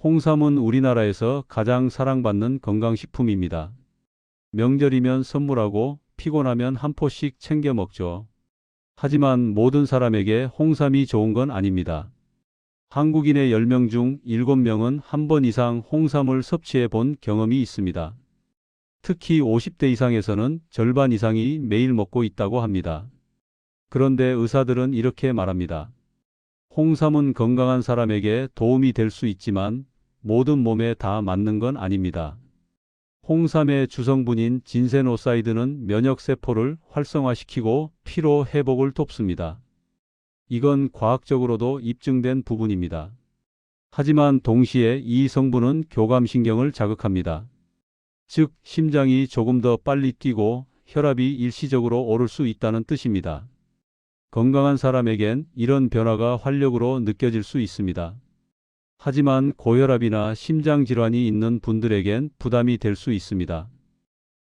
홍삼은 우리나라에서 가장 사랑받는 건강식품입니다. 명절이면 선물하고 피곤하면 한 포씩 챙겨 먹죠. 하지만 모든 사람에게 홍삼이 좋은 건 아닙니다. 한국인의 10명 중 7명은 한 번 이상 홍삼을 섭취해 본 경험이 있습니다. 특히 50대 이상에서는 절반 이상이 매일 먹고 있다고 합니다. 그런데 의사들은 이렇게 말합니다. 홍삼은 건강한 사람에게 도움이 될 수 있지만 모든 몸에 다 맞는 건 아닙니다. 홍삼의 주성분인 진세노사이드는 면역세포를 활성화시키고 피로 회복을 돕습니다. 이건 과학적으로도 입증된 부분입니다. 하지만 동시에 이 성분은 교감신경을 자극합니다. 즉, 심장이 조금 더 빨리 뛰고 혈압이 일시적으로 오를 수 있다는 뜻입니다. 건강한 사람에겐 이런 변화가 활력으로 느껴질 수 있습니다. 하지만 고혈압이나 심장질환이 있는 분들에겐 부담이 될 수 있습니다.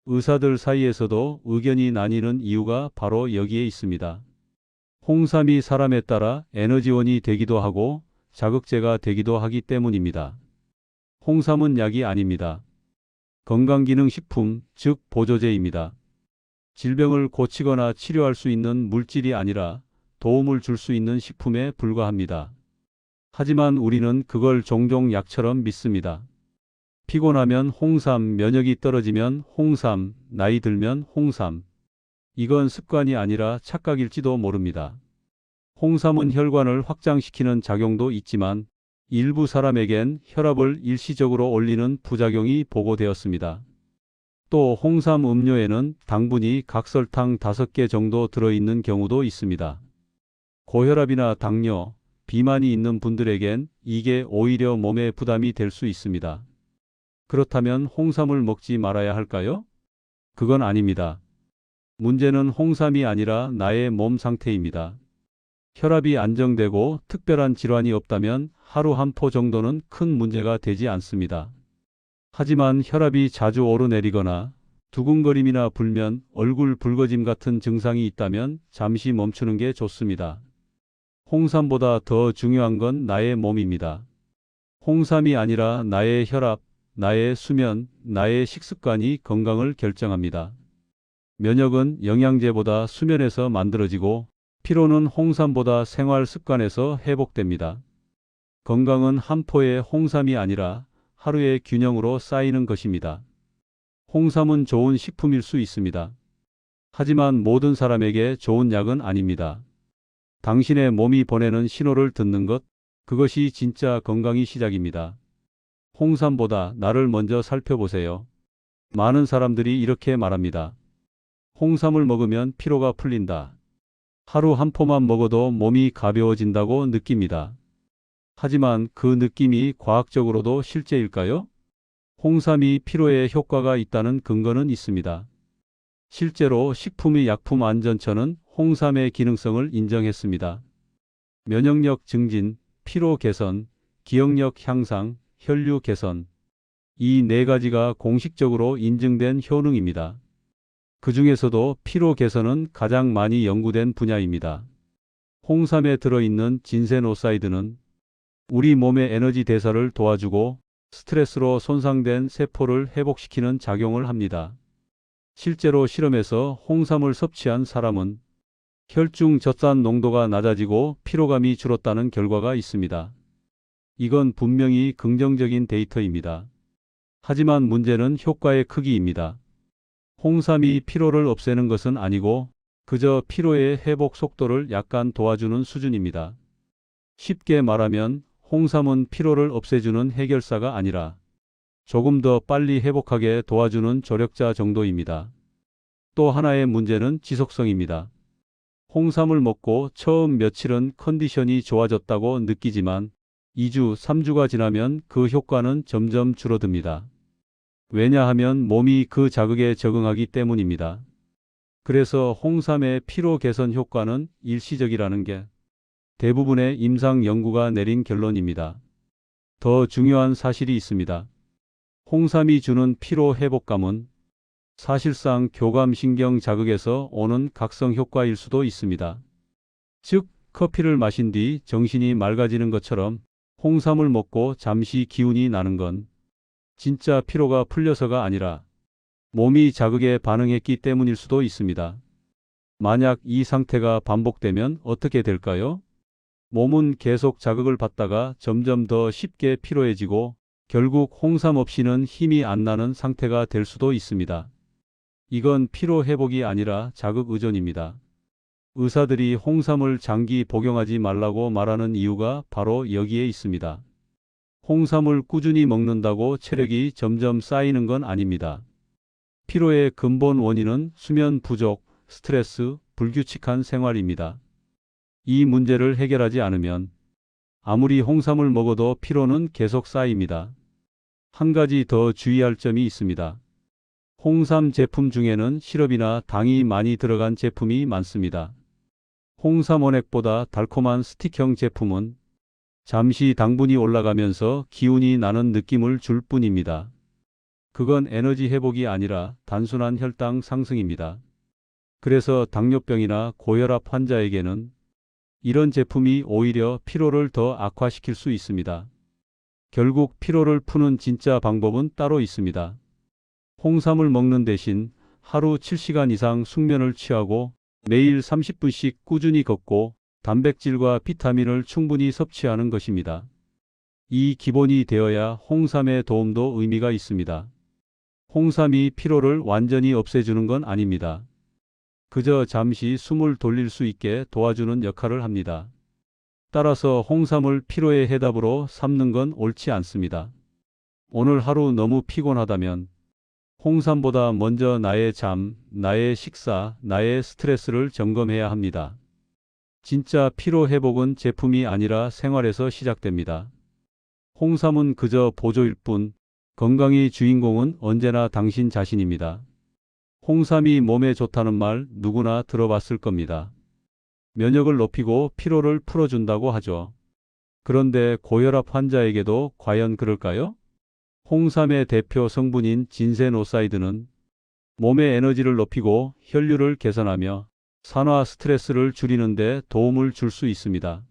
의사들 사이에서도 의견이 나뉘는 이유가 바로 여기에 있습니다. 홍삼이 사람에 따라 에너지원이 되기도 하고 자극제가 되기도 하기 때문입니다. 홍삼은 약이 아닙니다. 건강기능식품, 즉 보조제입니다. 질병을 고치거나 치료할 수 있는 물질이 아니라 도움을 줄 수 있는 식품에 불과합니다. 하지만 우리는 그걸 종종 약처럼 믿습니다. 피곤하면 홍삼, 면역이 떨어지면 홍삼, 나이 들면 홍삼. 이건 습관이 아니라 착각일지도 모릅니다. 홍삼은 혈관을 확장시키는 작용도 있지만 일부 사람에겐 혈압을 일시적으로 올리는 부작용이 보고되었습니다. 또 홍삼 음료에는 당분이 각설탕 5개 정도 들어있는 경우도 있습니다. 고혈압이나 당뇨, 비만이 있는 분들에겐 이게 오히려 몸에 부담이 될 수 있습니다. 그렇다면 홍삼을 먹지 말아야 할까요? 그건 아닙니다. 문제는 홍삼이 아니라 나의 몸 상태입니다. 혈압이 안정되고 특별한 질환이 없다면 하루 한 포 정도는 큰 문제가 되지 않습니다. 하지만 혈압이 자주 오르내리거나 두근거림이나 불면, 얼굴 붉어짐 같은 증상이 있다면 잠시 멈추는 게 좋습니다. 홍삼보다 더 중요한 건 나의 몸입니다. 홍삼이 아니라 나의 혈압, 나의 수면, 나의 식습관이 건강을 결정합니다. 면역은 영양제보다 수면에서 만들어지고 피로는 홍삼보다 생활 습관에서 회복됩니다. 건강은 한 포의 홍삼이 아니라 하루의 균형으로 쌓이는 것입니다. 홍삼은 좋은 식품일 수 있습니다. 하지만 모든 사람에게 좋은 약은 아닙니다. 당신의 몸이 보내는 신호를 듣는 것, 그것이 진짜 건강의 시작입니다. 홍삼보다 나를 먼저 살펴보세요. 많은 사람들이 이렇게 말합니다. 홍삼을 먹으면 피로가 풀린다. 하루 한 포만 먹어도 몸이 가벼워진다고 느낍니다. 하지만 그 느낌이 과학적으로도 실제일까요? 홍삼이 피로에 효과가 있다는 근거는 있습니다. 실제로 식품의약품안전처는 홍삼의 기능성을 인정했습니다. 면역력 증진, 피로 개선, 기억력 향상, 혈류 개선. 이 4가지가 공식적으로 인증된 효능입니다. 그 중에서도 피로 개선은 가장 많이 연구된 분야입니다. 홍삼에 들어있는 진세노사이드는 우리 몸의 에너지 대사를 도와주고 스트레스로 손상된 세포를 회복시키는 작용을 합니다. 실제로 실험에서 홍삼을 섭취한 사람은 혈중 젖산 농도가 낮아지고 피로감이 줄었다는 결과가 있습니다. 이건 분명히 긍정적인 데이터입니다. 하지만 문제는 효과의 크기입니다. 홍삼이 피로를 없애는 것은 아니고 그저 피로의 회복 속도를 약간 도와주는 수준입니다. 쉽게 말하면 홍삼은 피로를 없애주는 해결사가 아니라 조금 더 빨리 회복하게 도와주는 조력자 정도입니다. 또 하나의 문제는 지속성입니다. 홍삼을 먹고 처음 며칠은 컨디션이 좋아졌다고 느끼지만 2주, 3주가 지나면 그 효과는 점점 줄어듭니다. 왜냐하면 몸이 그 자극에 적응하기 때문입니다. 그래서 홍삼의 피로 개선 효과는 일시적이라는 게 대부분의 임상 연구가 내린 결론입니다. 더 중요한 사실이 있습니다. 홍삼이 주는 피로 회복감은 사실상 교감신경 자극에서 오는 각성 효과일 수도 있습니다. 즉, 커피를 마신 뒤 정신이 맑아지는 것처럼 홍삼을 먹고 잠시 기운이 나는 건 진짜 피로가 풀려서가 아니라 몸이 자극에 반응했기 때문일 수도 있습니다. 만약 이 상태가 반복되면 어떻게 될까요? 몸은 계속 자극을 받다가 점점 더 쉽게 피로해지고 결국 홍삼 없이는 힘이 안 나는 상태가 될 수도 있습니다. 이건 피로 회복이 아니라 자극 의존입니다. 의사들이 홍삼을 장기 복용하지 말라고 말하는 이유가 바로 여기에 있습니다. 홍삼을 꾸준히 먹는다고 체력이 점점 쌓이는 건 아닙니다. 피로의 근본 원인은 수면 부족, 스트레스, 불규칙한 생활입니다. 이 문제를 해결하지 않으면 아무리 홍삼을 먹어도 피로는 계속 쌓입니다. 한 가지 더 주의할 점이 있습니다. 홍삼 제품 중에는 시럽이나 당이 많이 들어간 제품이 많습니다. 홍삼 원액보다 달콤한 스틱형 제품은 잠시 당분이 올라가면서 기운이 나는 느낌을 줄 뿐입니다. 그건 에너지 회복이 아니라 단순한 혈당 상승입니다. 그래서 당뇨병이나 고혈압 환자에게는 이런 제품이 오히려 피로를 더 악화시킬 수 있습니다. 결국 피로를 푸는 진짜 방법은 따로 있습니다. 홍삼을 먹는 대신 하루 7시간 이상 숙면을 취하고 매일 30분씩 꾸준히 걷고 단백질과 비타민을 충분히 섭취하는 것입니다. 이 기본이 되어야 홍삼의 도움도 의미가 있습니다. 홍삼이 피로를 완전히 없애주는 건 아닙니다. 그저 잠시 숨을 돌릴 수 있게 도와주는 역할을 합니다. 따라서 홍삼을 피로의 해답으로 삼는 건 옳지 않습니다. 오늘 하루 너무 피곤하다면 홍삼보다 먼저 나의 잠, 나의 식사, 나의 스트레스를 점검해야 합니다. 진짜 피로 회복은 제품이 아니라 생활에서 시작됩니다. 홍삼은 그저 보조일 뿐, 건강의 주인공은 언제나 당신 자신입니다. 홍삼이 몸에 좋다는 말 누구나 들어봤을 겁니다. 면역을 높이고 피로를 풀어준다고 하죠. 그런데 고혈압 환자에게도 과연 그럴까요? 홍삼의 대표 성분인 진세노사이드는 몸의 에너지를 높이고 혈류를 개선하며 산화 스트레스를 줄이는 데 도움을 줄 수 있습니다.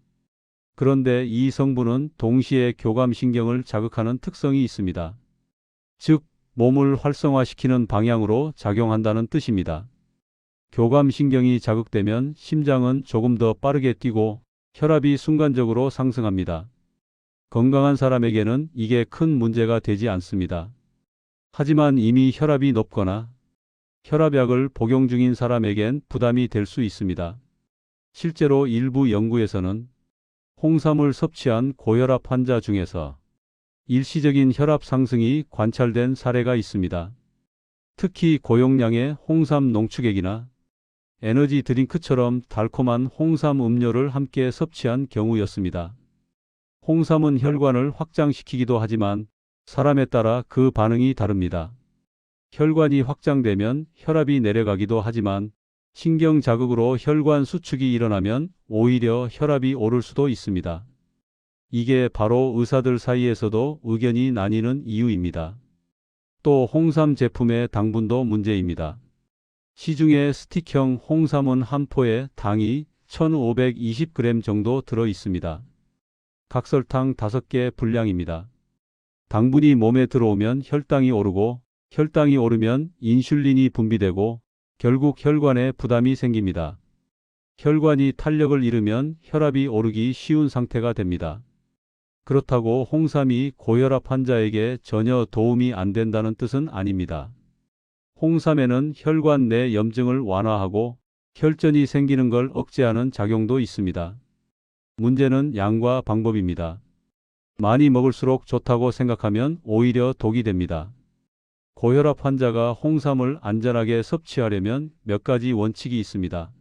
그런데 이 성분은 동시에 교감신경을 자극하는 특성이 있습니다. 즉, 몸을 활성화시키는 방향으로 작용한다는 뜻입니다. 교감신경이 자극되면 심장은 조금 더 빠르게 뛰고 혈압이 순간적으로 상승합니다. 건강한 사람에게는 이게 큰 문제가 되지 않습니다. 하지만 이미 혈압이 높거나 혈압약을 복용 중인 사람에겐 부담이 될 수 있습니다. 실제로 일부 연구에서는 홍삼을 섭취한 고혈압 환자 중에서 일시적인 혈압 상승이 관찰된 사례가 있습니다. 특히 고용량의 홍삼 농축액이나 에너지 드링크처럼 달콤한 홍삼 음료를 함께 섭취한 경우였습니다. 홍삼은 혈관을 확장시키기도 하지만 사람에 따라 그 반응이 다릅니다. 혈관이 확장되면 혈압이 내려가기도 하지만 신경 자극으로 혈관 수축이 일어나면 오히려 혈압이 오를 수도 있습니다. 이게 바로 의사들 사이에서도 의견이 나뉘는 이유입니다. 또 홍삼 제품의 당분도 문제입니다. 시중에 스틱형 홍삼은 한 포에 당이 1520g 정도 들어 있습니다. 각설탕 5개 분량입니다. 당분이 몸에 들어오면 혈당이 오르고 혈당이 오르면 인슐린이 분비되고 결국 혈관에 부담이 생깁니다. 혈관이 탄력을 잃으면 혈압이 오르기 쉬운 상태가 됩니다. 그렇다고 홍삼이 고혈압 환자에게 전혀 도움이 안 된다는 뜻은 아닙니다. 홍삼에는 혈관 내 염증을 완화하고 혈전이 생기는 걸 억제하는 작용도 있습니다. 문제는 양과 방법입니다. 많이 먹을수록 좋다고 생각하면 오히려 독이 됩니다. 고혈압 환자가 홍삼을 안전하게 섭취하려면 몇 가지 원칙이 있습니다.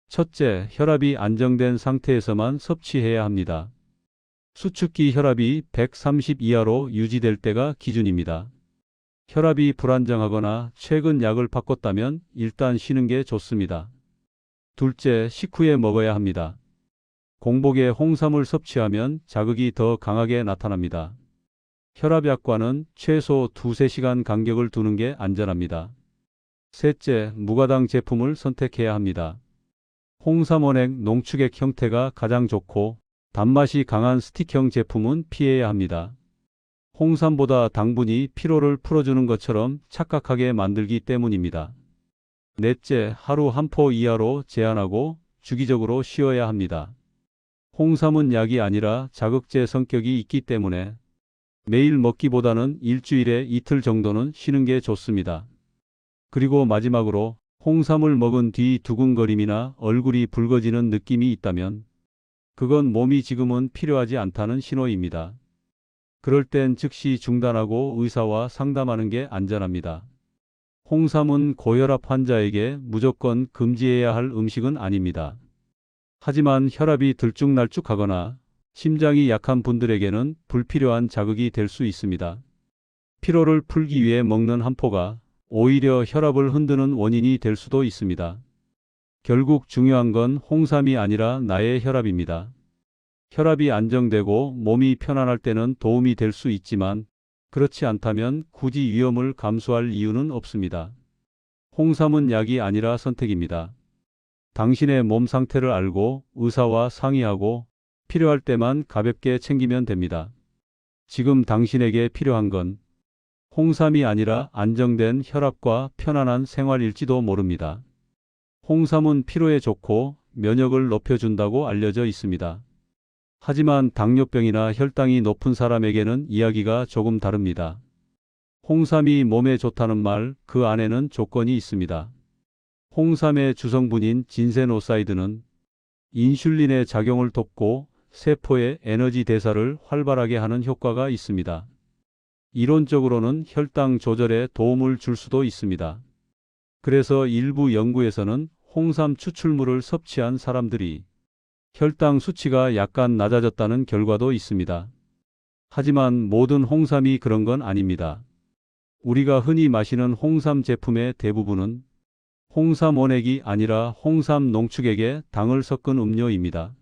첫째, 혈압이 안정된 상태에서만 섭취해야 합니다. 수축기 혈압이 130 이하로 유지될 때가 기준입니다. 혈압이 불안정하거나 최근 약을 바꿨다면 일단 쉬는 게 좋습니다. 둘째, 식후에 먹어야 합니다. 공복에 홍삼을 섭취하면 자극이 더 강하게 나타납니다. 혈압약과는 최소 2~3시간 간격을 두는 게 안전합니다. 셋째, 무가당 제품을 선택해야 합니다. 홍삼 원액 농축액 형태가 가장 좋고 단맛이 강한 스틱형 제품은 피해야 합니다. 홍삼보다 당분이 피로를 풀어주는 것처럼 착각하게 만들기 때문입니다. 넷째, 하루 한 포 이하로 제한하고 주기적으로 쉬어야 합니다. 홍삼은 약이 아니라 자극제 성격이 있기 때문에 매일 먹기보다는 일주일에 이틀 정도는 쉬는 게 좋습니다. 그리고 마지막으로 홍삼을 먹은 뒤 두근거림이나 얼굴이 붉어지는 느낌이 있다면 그건 몸이 지금은 필요하지 않다는 신호입니다. 그럴 땐 즉시 중단하고 의사와 상담하는 게 안전합니다. 홍삼은 고혈압 환자에게 무조건 금지해야 할 음식은 아닙니다. 하지만 혈압이 들쭉날쭉하거나 심장이 약한 분들에게는 불필요한 자극이 될 수 있습니다. 피로를 풀기 위해 먹는 한 포가 오히려 혈압을 흔드는 원인이 될 수도 있습니다. 결국 중요한 건 홍삼이 아니라 나의 혈압입니다. 혈압이 안정되고 몸이 편안할 때는 도움이 될 수 있지만 그렇지 않다면 굳이 위험을 감수할 이유는 없습니다. 홍삼은 약이 아니라 선택입니다. 당신의 몸 상태를 알고 의사와 상의하고 필요할 때만 가볍게 챙기면 됩니다. 지금 당신에게 필요한 건 홍삼이 아니라 안정된 혈압과 편안한 생활일지도 모릅니다. 홍삼은 피로에 좋고 면역을 높여준다고 알려져 있습니다. 하지만 당뇨병이나 혈당이 높은 사람에게는 이야기가 조금 다릅니다. 홍삼이 몸에 좋다는 말, 그 안에는 조건이 있습니다. 홍삼의 주성분인 진세노사이드는 인슐린의 작용을 돕고 세포의 에너지 대사를 활발하게 하는 효과가 있습니다. 이론적으로는 혈당 조절에 도움을 줄 수도 있습니다. 그래서 일부 연구에서는 홍삼 추출물을 섭취한 사람들이 혈당 수치가 약간 낮아졌다는 결과도 있습니다. 하지만 모든 홍삼이 그런 건 아닙니다. 우리가 흔히 마시는 홍삼 제품의 대부분은 홍삼 원액이 아니라 홍삼 농축액에 당을 섞은 음료입니다.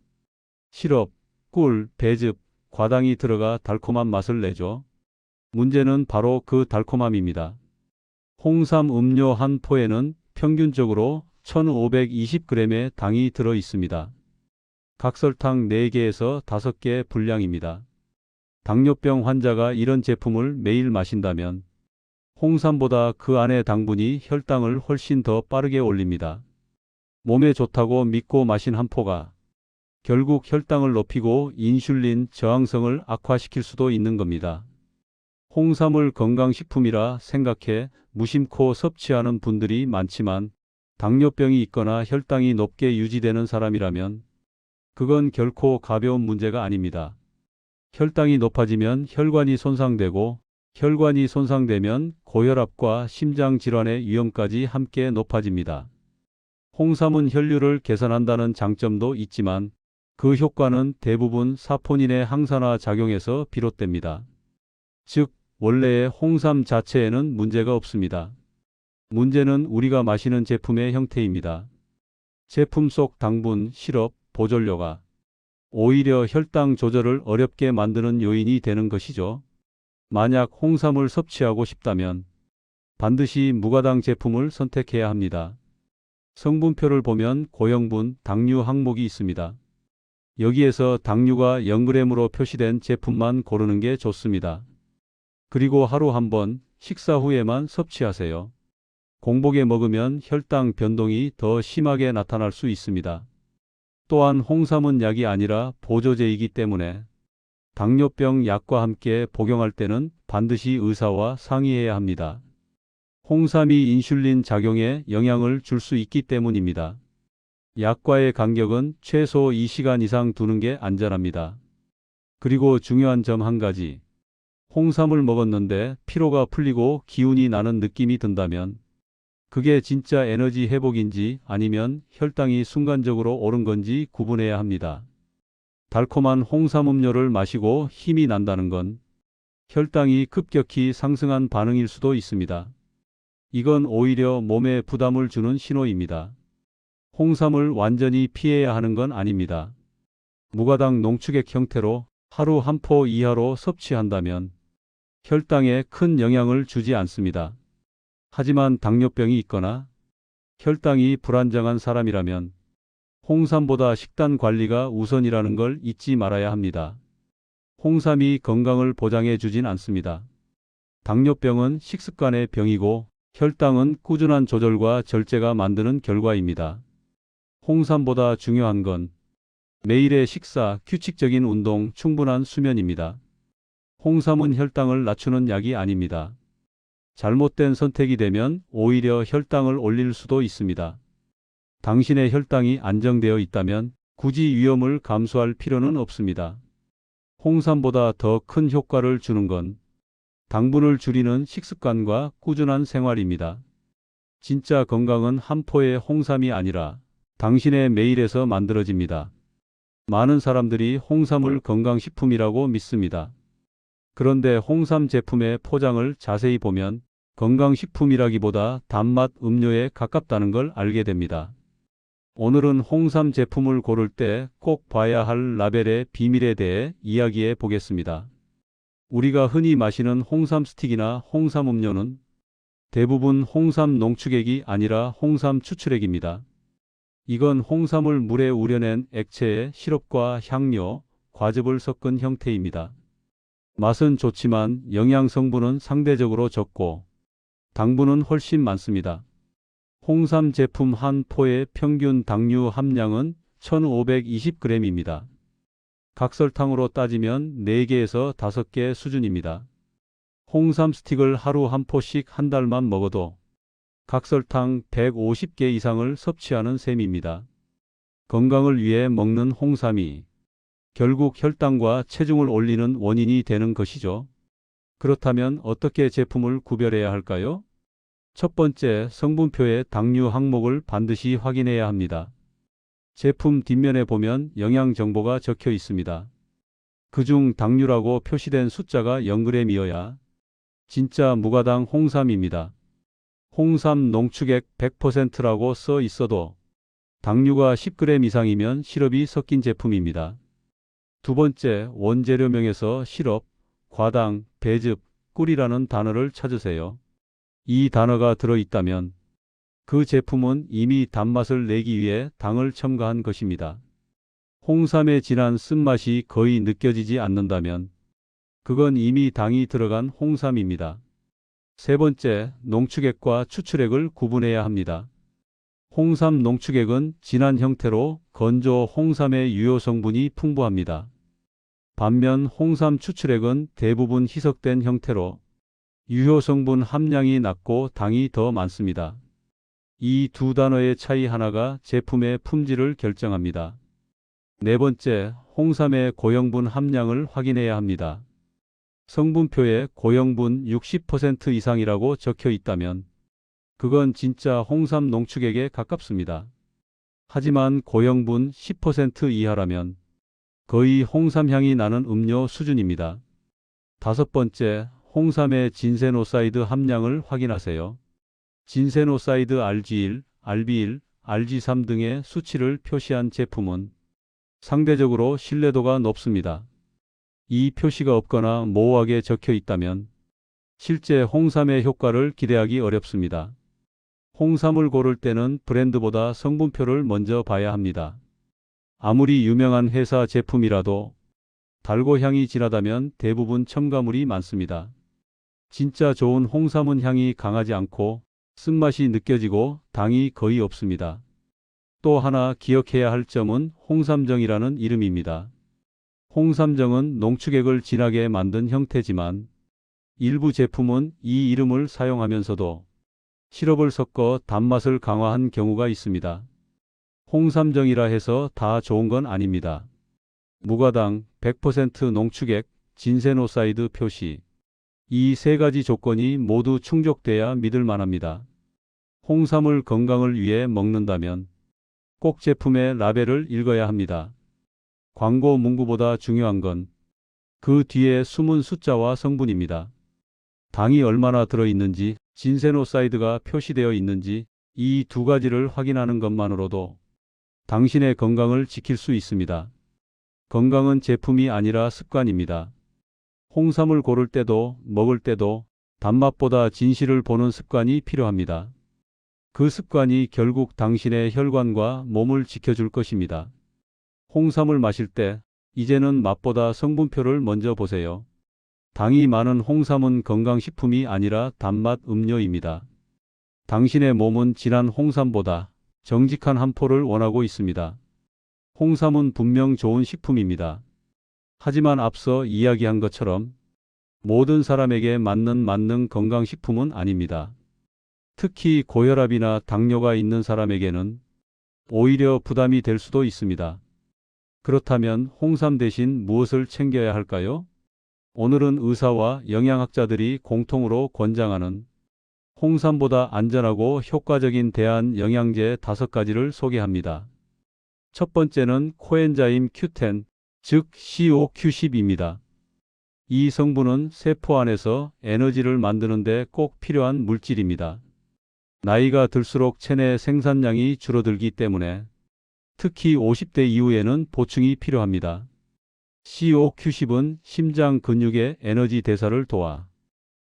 시럽, 꿀, 배즙, 과당이 들어가 달콤한 맛을 내죠. 문제는 바로 그 달콤함입니다. 홍삼 음료 한 포에는 평균적으로 1520g의 당이 들어 있습니다. 각설탕 4개에서 5개 분량입니다. 당뇨병 환자가 이런 제품을 매일 마신다면 홍삼보다 그 안의 당분이 혈당을 훨씬 더 빠르게 올립니다. 몸에 좋다고 믿고 마신 한 포가 결국 혈당을 높이고 인슐린 저항성을 악화시킬 수도 있는 겁니다. 홍삼을 건강식품이라 생각해 무심코 섭취하는 분들이 많지만 당뇨병이 있거나 혈당이 높게 유지되는 사람이라면 그건 결코 가벼운 문제가 아닙니다. 혈당이 높아지면 혈관이 손상되고 혈관이 손상되면 고혈압과 심장질환의 위험까지 함께 높아집니다. 홍삼은 혈류를 개선한다는 장점도 있지만 그 효과는 대부분 사포닌의 항산화 작용에서 비롯됩니다. 즉, 원래의 홍삼 자체에는 문제가 없습니다. 문제는 우리가 마시는 제품의 형태입니다. 제품 속 당분, 시럽, 보존료가 오히려 혈당 조절을 어렵게 만드는 요인이 되는 것이죠. 만약 홍삼을 섭취하고 싶다면 반드시 무가당 제품을 선택해야 합니다. 성분표를 보면 고형분, 당류 항목이 있습니다. 여기에서 당류가 0g으로 표시된 제품만 고르는 게 좋습니다. 그리고 하루 한 번 식사 후에만 섭취하세요. 공복에 먹으면 혈당 변동이 더 심하게 나타날 수 있습니다. 또한 홍삼은 약이 아니라 보조제이기 때문에 당뇨병 약과 함께 복용할 때는 반드시 의사와 상의해야 합니다. 홍삼이 인슐린 작용에 영향을 줄 수 있기 때문입니다. 약과의 간격은 최소 2시간 이상 두는 게 안전합니다. 그리고 중요한 점 한 가지. 홍삼을 먹었는데 피로가 풀리고 기운이 나는 느낌이 든다면 그게 진짜 에너지 회복인지 아니면 혈당이 순간적으로 오른 건지 구분해야 합니다. 달콤한 홍삼 음료를 마시고 힘이 난다는 건 혈당이 급격히 상승한 반응일 수도 있습니다. 이건 오히려 몸에 부담을 주는 신호입니다. 홍삼을 완전히 피해야 하는 건 아닙니다. 무가당 농축액 형태로 하루 한 포 이하로 섭취한다면 혈당에 큰 영향을 주지 않습니다. 하지만 당뇨병이 있거나 혈당이 불안정한 사람이라면 홍삼보다 식단 관리가 우선이라는 걸 잊지 말아야 합니다. 홍삼이 건강을 보장해 주진 않습니다. 당뇨병은 식습관의 병이고 혈당은 꾸준한 조절과 절제가 만드는 결과입니다. 홍삼보다 중요한 건 매일의 식사, 규칙적인 운동, 충분한 수면입니다. 홍삼은 혈당을 낮추는 약이 아닙니다. 잘못된 선택이 되면 오히려 혈당을 올릴 수도 있습니다. 당신의 혈당이 안정되어 있다면 굳이 위험을 감수할 필요는 없습니다. 홍삼보다 더 큰 효과를 주는 건 당분을 줄이는 식습관과 꾸준한 생활입니다. 진짜 건강은 한 포의 홍삼이 아니라 당신의 매일에서 만들어집니다. 많은 사람들이 홍삼을 건강식품이라고 믿습니다. 그런데 홍삼 제품의 포장을 자세히 보면 건강식품이라기보다 단맛 음료에 가깝다는 걸 알게 됩니다. 오늘은 홍삼 제품을 고를 때 꼭 봐야 할 라벨의 비밀에 대해 이야기해 보겠습니다. 우리가 흔히 마시는 홍삼 스틱이나 홍삼 음료는 대부분 홍삼 농축액이 아니라 홍삼 추출액입니다. 이건 홍삼을 물에 우려낸 액체에 시럽과 향료, 과즙을 섞은 형태입니다. 맛은 좋지만 영양 성분은 상대적으로 적고 당분은 훨씬 많습니다. 홍삼 제품 한 포의 평균 당류 함량은 1520g입니다. 각설탕으로 따지면 4개에서 5개 수준입니다. 홍삼 스틱을 하루 한 포씩 한 달만 먹어도 각설탕 150개 이상을 섭취하는 셈입니다. 건강을 위해 먹는 홍삼이 결국 혈당과 체중을 올리는 원인이 되는 것이죠. 그렇다면 어떻게 제품을 구별해야 할까요? 첫 번째, 성분표의 당류 항목을 반드시 확인해야 합니다. 제품 뒷면에 보면 영양 정보가 적혀 있습니다. 그중 당류라고 표시된 숫자가 0g이어야 진짜 무가당 홍삼입니다. 홍삼 농축액 100%라고 써 있어도 당류가 10g 이상이면 시럽이 섞인 제품입니다. 두 번째, 원재료명에서 시럽, 과당, 배즙, 꿀이라는 단어를 찾으세요. 이 단어가 들어있다면 그 제품은 이미 단맛을 내기 위해 당을 첨가한 것입니다. 홍삼의 진한 쓴맛이 거의 느껴지지 않는다면 그건 이미 당이 들어간 홍삼입니다. 세 번째, 농축액과 추출액을 구분해야 합니다. 홍삼 농축액은 진한 형태로 건조 홍삼의 유효 성분이 풍부합니다. 반면 홍삼 추출액은 대부분 희석된 형태로 유효 성분 함량이 낮고 당이 더 많습니다. 이 두 단어의 차이 하나가 제품의 품질을 결정합니다. 네 번째, 홍삼의 고형분 함량을 확인해야 합니다. 성분표에 고형분 60% 이상이라고 적혀 있다면 그건 진짜 홍삼 농축액에 가깝습니다. 하지만 고형분 10% 이하라면 거의 홍삼 향이 나는 음료 수준입니다. 다섯 번째, 홍삼의 진세노사이드 함량을 확인하세요. 진세노사이드 RG1, RB1, RG3 등의 수치를 표시한 제품은 상대적으로 신뢰도가 높습니다. 이 표시가 없거나 모호하게 적혀 있다면 실제 홍삼의 효과를 기대하기 어렵습니다. 홍삼을 고를 때는 브랜드보다 성분표를 먼저 봐야 합니다. 아무리 유명한 회사 제품이라도 달고 향이 진하다면 대부분 첨가물이 많습니다. 진짜 좋은 홍삼은 향이 강하지 않고 쓴맛이 느껴지고 당이 거의 없습니다. 또 하나 기억해야 할 점은 홍삼정이라는 이름입니다. 홍삼정은 농축액을 진하게 만든 형태지만 일부 제품은 이 이름을 사용하면서도 시럽을 섞어 단맛을 강화한 경우가 있습니다. 홍삼정이라 해서 다 좋은 건 아닙니다. 무가당, 100% 농축액, 진세노사이드 표시. 이 세 가지 조건이 모두 충족돼야 믿을 만합니다. 홍삼을 건강을 위해 먹는다면 꼭 제품의 라벨을 읽어야 합니다. 광고 문구보다 중요한 건 그 뒤에 숨은 숫자와 성분입니다. 당이 얼마나 들어있는지, 진세노사이드가 표시되어 있는지 이 두 가지를 확인하는 것만으로도 당신의 건강을 지킬 수 있습니다. 건강은 제품이 아니라 습관입니다. 홍삼을 고를 때도 먹을 때도 단맛보다 진실을 보는 습관이 필요합니다. 그 습관이 결국 당신의 혈관과 몸을 지켜줄 것입니다. 홍삼을 마실 때 이제는 맛보다 성분표를 먼저 보세요. 당이 많은 홍삼은 건강식품이 아니라 단맛 음료입니다. 당신의 몸은 진한 홍삼보다 정직한 한 포를 원하고 있습니다. 홍삼은 분명 좋은 식품입니다. 하지만 앞서 이야기한 것처럼 모든 사람에게 맞는 만능 건강식품은 아닙니다. 특히 고혈압이나 당뇨가 있는 사람에게는 오히려 부담이 될 수도 있습니다. 그렇다면 홍삼 대신 무엇을 챙겨야 할까요? 오늘은 의사와 영양학자들이 공통으로 권장하는 홍삼보다 안전하고 효과적인 대안 영양제 5가지를 소개합니다. 첫 번째는 코엔자임 Q10, 즉 CoQ10입니다. 이 성분은 세포 안에서 에너지를 만드는 데 꼭 필요한 물질입니다. 나이가 들수록 체내 생산량이 줄어들기 때문에 특히 50대 이후에는 보충이 필요합니다. CoQ10은 심장 근육의 에너지 대사를 도와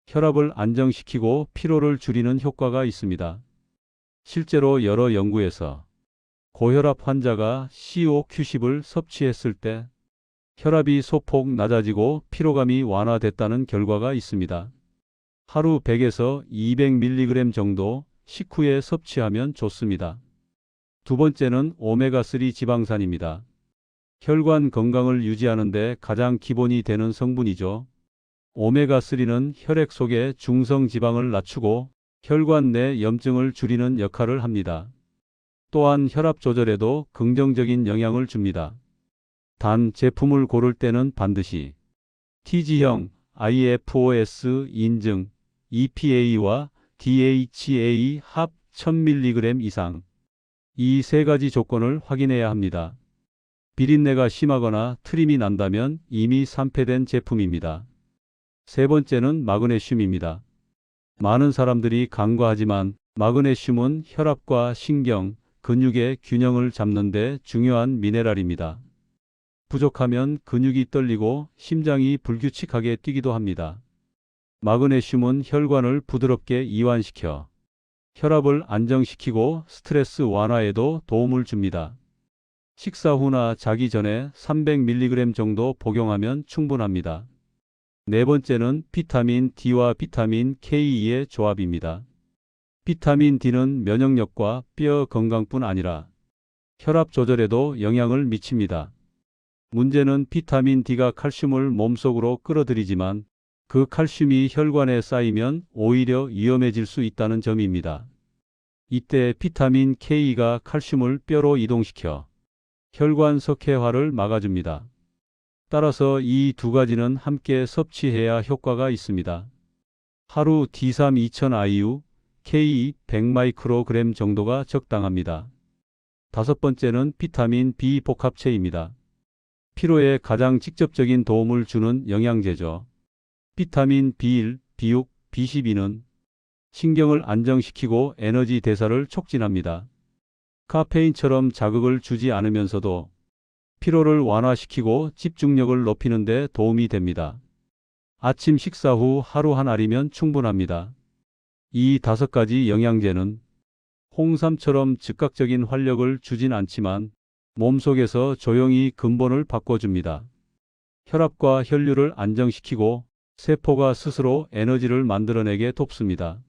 혈압을 안정시키고 피로를 줄이는 효과가 있습니다. 실제로 여러 연구에서 고혈압 환자가 CoQ10을 섭취했을 때 혈압이 소폭 낮아지고 피로감이 완화됐다는 결과가 있습니다. 하루 100에서 200mg 정도 식후에 섭취하면 좋습니다. 두 번째는 오메가3 지방산입니다. 혈관 건강을 유지하는 데 가장 기본이 되는 성분이죠. 오메가3는 혈액 속의 중성 지방을 낮추고 혈관 내 염증을 줄이는 역할을 합니다. 또한 혈압 조절에도 긍정적인 영향을 줍니다. 단 제품을 고를 때는 반드시 TG형, IFOS 인증, EPA와 DHA 합 1000mg 이상 이 세 가지 조건을 확인해야 합니다. 비린내가 심하거나 트림이 난다면 이미 산패된 제품입니다. 세 번째는 마그네슘입니다. 많은 사람들이 간과하지만 마그네슘은 혈압과 신경, 근육의 균형을 잡는 데 중요한 미네랄입니다. 부족하면 근육이 떨리고 심장이 불규칙하게 뛰기도 합니다. 마그네슘은 혈관을 부드럽게 이완시켜 혈압을 안정시키고 스트레스 완화에도 도움을 줍니다. 식사 후나 자기 전에 300mg 정도 복용하면 충분합니다. 네 번째는 비타민 D와 비타민 K의 조합입니다. 비타민 D는 면역력과 뼈 건강뿐 아니라 혈압 조절에도 영향을 미칩니다. 문제는 비타민 D가 칼슘을 몸속으로 끌어들이지만 그 칼슘이 혈관에 쌓이면 오히려 위험해질 수 있다는 점입니다. 이때 비타민 K가 칼슘을 뼈로 이동시켜 혈관 석회화를 막아줍니다. 따라서 이 두 가지는 함께 섭취해야 효과가 있습니다. 하루 D3 2000IU, K 100μg 정도가 적당합니다. 다섯 번째는 비타민 B 복합체입니다. 피로에 가장 직접적인 도움을 주는 영양제죠. 비타민 B1, B6, B12는 신경을 안정시키고 에너지 대사를 촉진합니다. 카페인처럼 자극을 주지 않으면서도 피로를 완화시키고 집중력을 높이는 데 도움이 됩니다. 아침 식사 후 하루 한 알이면 충분합니다. 이 5가지 영양제는 홍삼처럼 즉각적인 활력을 주진 않지만 몸속에서 조용히 근본을 바꿔줍니다. 혈압과 혈류를 안정시키고 세포가 스스로 에너지를 만들어내게 돕습니다.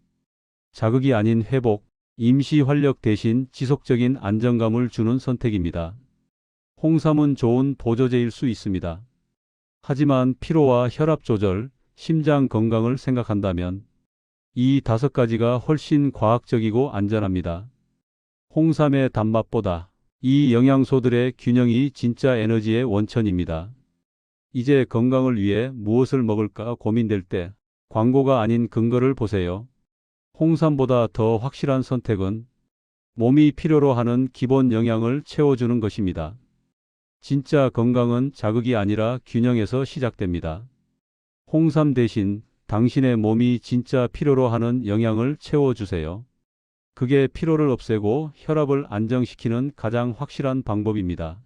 자극이 아닌 회복, 임시 활력 대신 지속적인 안정감을 주는 선택입니다. 홍삼은 좋은 보조제일 수 있습니다. 하지만 피로와 혈압 조절, 심장 건강을 생각한다면 이 5가지가 훨씬 과학적이고 안전합니다. 홍삼의 단맛보다 이 영양소들의 균형이 진짜 에너지의 원천입니다. 이제 건강을 위해 무엇을 먹을까 고민될 때 광고가 아닌 근거를 보세요. 홍삼보다 더 확실한 선택은 몸이 필요로 하는 기본 영양을 채워주는 것입니다. 진짜 건강은 자극이 아니라 균형에서 시작됩니다. 홍삼 대신 당신의 몸이 진짜 필요로 하는 영양을 채워주세요. 그게 피로를 없애고 혈압을 안정시키는 가장 확실한 방법입니다.